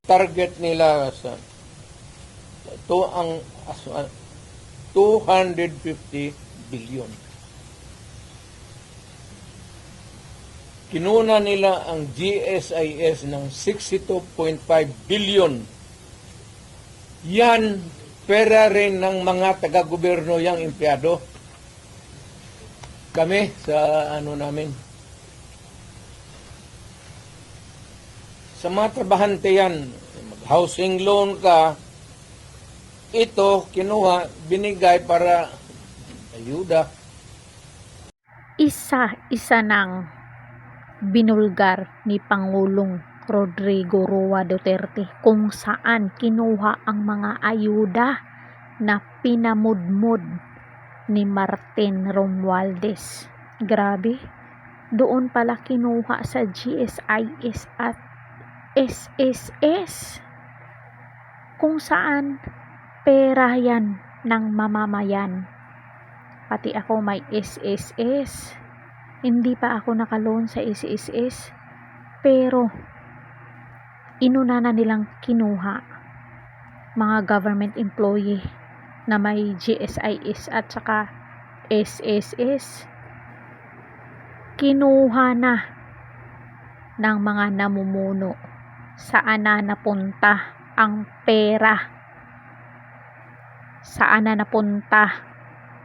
target nila sa ito ang 250 billion. Kinuna nila ang GSIS ng 62.5 billion. Yan, pera rin ng mga taga-gobyerno yang empleyado. Kami sa namin. Sa mga trabahante yan, mag-housing loan ka, ito kinuha, binigay para ayuda. Isa ng binulgar ni Pangulong Rodrigo Roa Duterte kung saan kinuha ang mga ayuda na pinamudmud ni Martin Romualdez. Grabe, doon pala kinuha sa GSIS at SSS kung saan pera yan ng mamamayan. Pati ako may SSS. Hindi pa ako nakaloan sa SSS. Pero, inuna na nilang kinuha mga government employee na may GSIS at saka SSS. Kinuha na ng mga namumuno. Saan na napunta ang pera? Saan na napunta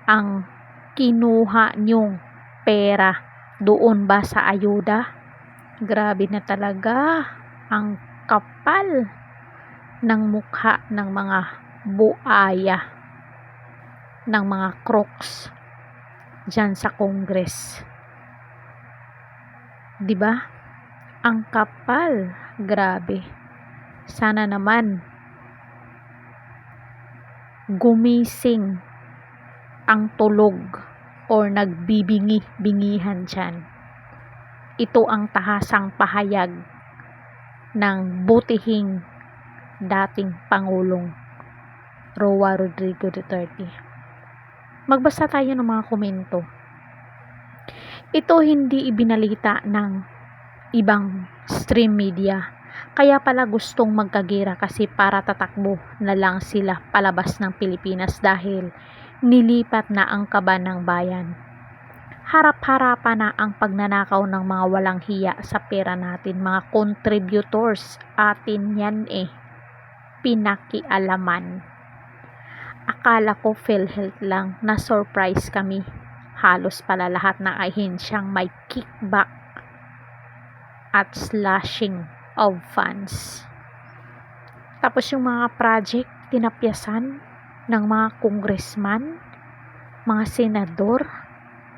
ang kinuha nyong pera? Doon ba sa ayuda? Grabe na talaga ang kapal ng mukha ng mga buaya, ng mga crooks dyan sa Congress. Diba? Ang kapal. Grabe. Sana naman gumising ang tulog or nagbibingi-bingihan dyan. Ito ang tahasang pahayag ng butihing dating Pangulong Roa Rodrigo Duterte. Magbasa tayo ng mga komento. Ito hindi ibinalita ng ibang stream media. Kaya pala gustong magkagira kasi para tatakbo na lang sila palabas ng Pilipinas dahil nilipat na ang kaban ng bayan. Harap-harapan na ang pagnanakaw ng mga walang hiya sa pera natin, mga contributors. Atin yan pinakialaman. Akala ko PhilHealth lang, na surprise kami. Halos pala lahat ng ahensyang may kickback at slashing of funds. Tapos yung mga project tinapyasan ng mga congressman, mga senador,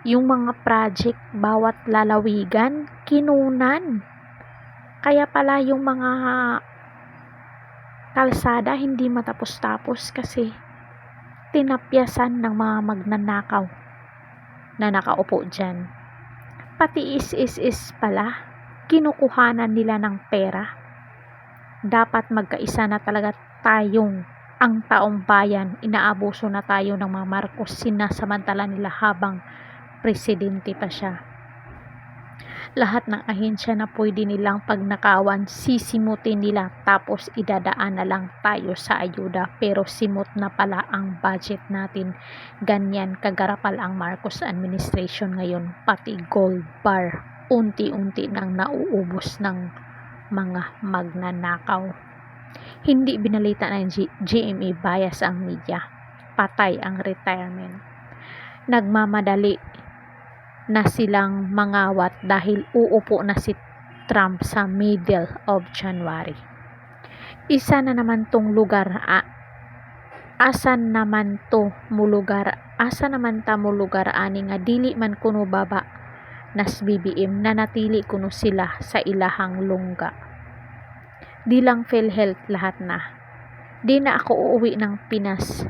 yung mga project bawat lalawigan kinunan. Kaya pala yung mga kalsada hindi matapos-tapos kasi tinapyasan ng mga magnanakaw na nakaupo dyan. Pati is pala kinukuhanan nila ng pera. Dapat magkaisa na talaga tayong ang taong bayan. Inaabuso na tayo ng mga Marcos, sinasamantala nila habang presidente pa siya. Lahat ng ahensya na pwede nilang pagnakawan, sisimutin nila tapos idadaan na lang tayo sa ayuda. Pero simot na pala ang budget natin. Ganyan kagarapal ang Marcos administration ngayon. Pati gold bar unti-unti nang nauubos ng mga magnanakaw. Hindi binalita ng GMA, bias ang media. Patay ang retirement. Nagmamadali na silang mangawat dahil uupo na si Trump sa middle of January. Isa na naman tong lugar, asa naman ta mo lugar ani nga dili man kuno baba nas BBM na natili kuno sila sa ilahang lungga. Di lang PhilHealth, lahat na. Di na ako uuwi ng Pinas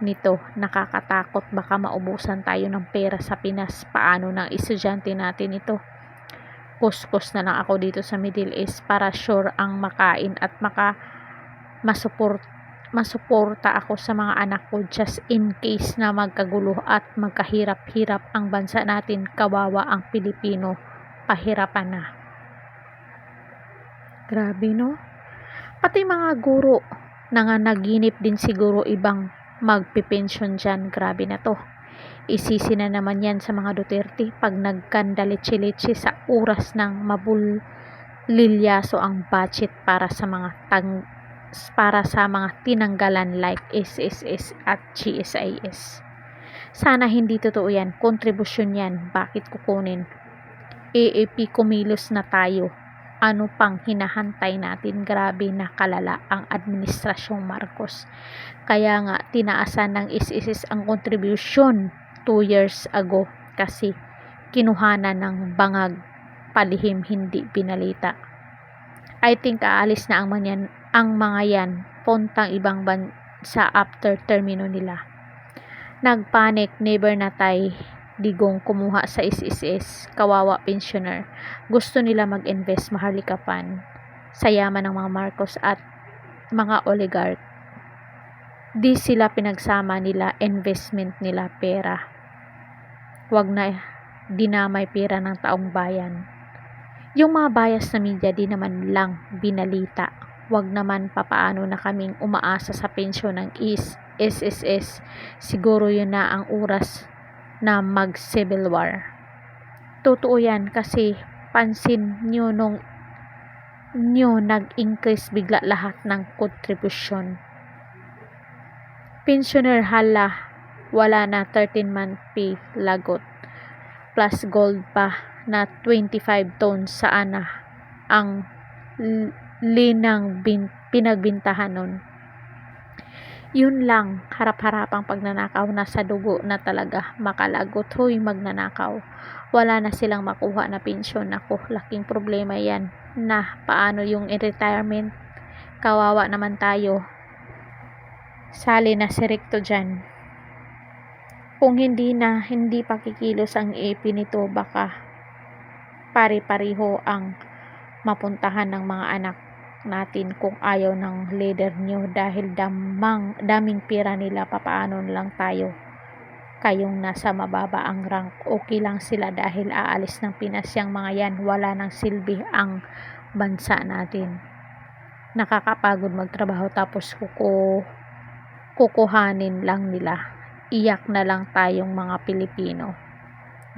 nito. Nakakatakot, baka maubusan tayo ng pera sa Pinas. Paano ng estudyante natin ito? Kuskus na lang ako dito sa Middle East para sure ang makain at masuporta ako sa mga anak ko just in case na magkagulo at magkahirap-hirap ang bansa natin. Kawawa ang Pilipino, pahirapan na. Grabe no? Pati mga guro na nga naginip din siguro ibang magpipensyon dyan. Grabe na to. Isisi na naman yan sa mga Duterte pag nagkandalitsi-litsi sa oras ng mabulilyaso ang budget para sa mga tinanggalan like SSS at GSIS. Sana hindi totoo yan. Kontribusyon yan. Bakit kukunin? AAP kumilos na tayo. Ano pang hinahantay natin? Grabe na kalala ang administrasyong Marcos. Kaya nga tinaasan ng SSS ang contribution 2 years ago kasi kinuhanan ng bangag, palihim, hindi binalita. I think aalis na ang mga yan puntang ibang bansa after termino nila. Nagpanik, never na tay digong kumuha sa SSS, kawawa pensioner. Gusto nila mag-invest maharlikapan sa yaman ng mga Marcos at mga oligarch. Di sila pinagsama nila investment nila pera. Wag na dinamay pera ng taong bayan. Yung mga bias na media di naman lang binalita. Wag naman papaano na kaming umaasa sa pensyon ng SSS. Siguro yun na ang oras na mag-civil war. Totoo yan kasi pansin nyo nag-increase bigla lahat ng kontribusyon. Pensioner hala, wala na 13-month pay lagot. Plus gold pa na 25 tons saan na ang linang pinagbintahan nun. Yun lang, harap-harapang pagnanakaw na sa dugo na talaga makalagot. Hoy, magnanakaw. Wala na silang makuha na pensyon. Ako, laking problema yan. Na, paano yung retirement? Kawawa naman tayo. Sali na si Recto dyan. Kung hindi pakikilos ang AP nito, baka pari-pariho ang mapuntahan ng mga anak natin kung ayaw ng leader nyo dahil daming pera nila. Papaano lang tayo? Kayong nasa mababa ang rank, okay lang sila dahil aalis ng Pinas yang mga yan. Wala nang silbi ang bansa natin. Nakakapagod magtrabaho tapos kukuhanin lang nila. Iyak na lang tayong mga Pilipino.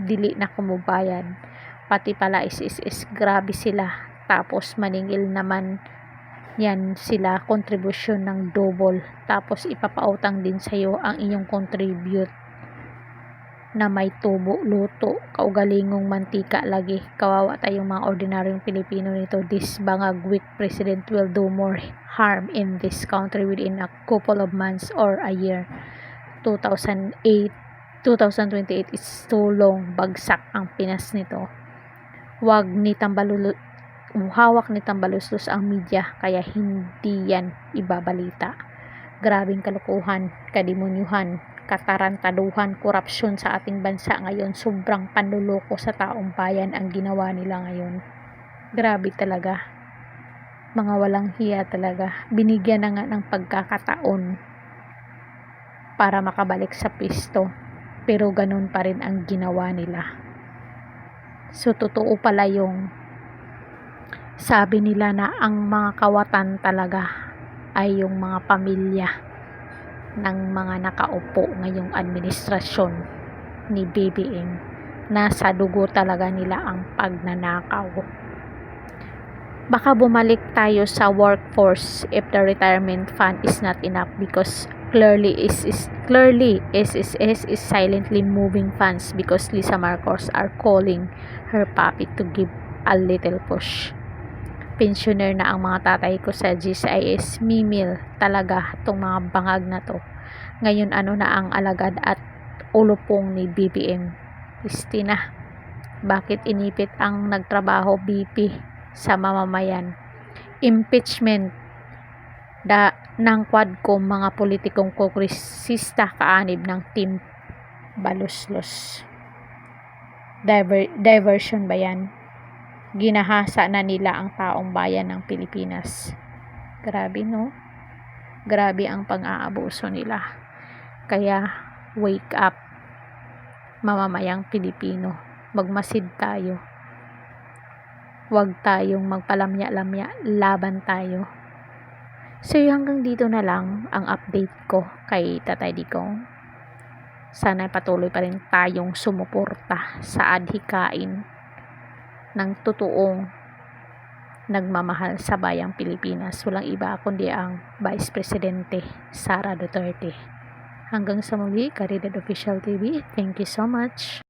Dili na kumubayan. Pati pala SSS, grabe sila. Tapos maningil naman yan sila, kontribusyon ng double. Tapos ipapautang din sa'yo ang iyong contribute na may tubo, luto, kaugalingong mantika lagi. Kawawa tayong mga ordinaryong Pilipino nito. This bangag weak president will do more harm in this country within a couple of months or a year. 2028 is too long. Bagsak ang Pinas nito. Hawak ni tambaluslos ang media kaya hindi yan ibabalita. Grabing kalukuhan, kademonyuhan, katarantaduhan, korupsyon sa ating bansa ngayon. Sobrang panluloko sa taong bayan ang ginawa nila ngayon. Grabe talaga. Mga walang hiya talaga. Binigyan na nga ng pagkakataon para makabalik sa pisto. Pero ganun pa rin ang ginawa nila. So, totoo pala yung sabi nila na ang mga kawatan talaga ay yung mga pamilya ng mga nakaupo ngayong administrasyon ni BBM. Nasa dugo talaga nila ang pagnanakaw. Baka bumalik tayo sa workforce if the retirement fund is not enough because clearly SSS is silently moving funds because Lisa Marcos are calling her puppy to give a little push. Pensioner na ang mga tatay ko sa GSIS. Mimil talaga tong mga bangag na to. Ngayon ano na ang alagad at ulupong ni BBM? Christina, bakit inipit ang nagtrabaho BP sa mamamayan? Impeachment ng Quadcom, mga politikong kongresista kaanib ng Team Baluslos. Diversion ba yan? Ginahasa na nila ang taong bayan ng Pilipinas. Grabe, no? Grabe ang pang-aabuso nila. Kaya wake up, mamamayang Pilipino. Magmasid tayo. Huwag tayong magpalamya-lamya. Laban tayo. So hanggang dito na lang ang update ko kay Tatay Digong. Sana patuloy pa rin tayong sumuporta sa adhikain ng totoong nagmamahal sa bayang Pilipinas. Walang iba kundi ang Vice Presidente Sara Duterte. Hanggang sa muli, Caridad Official TV. Thank you so much.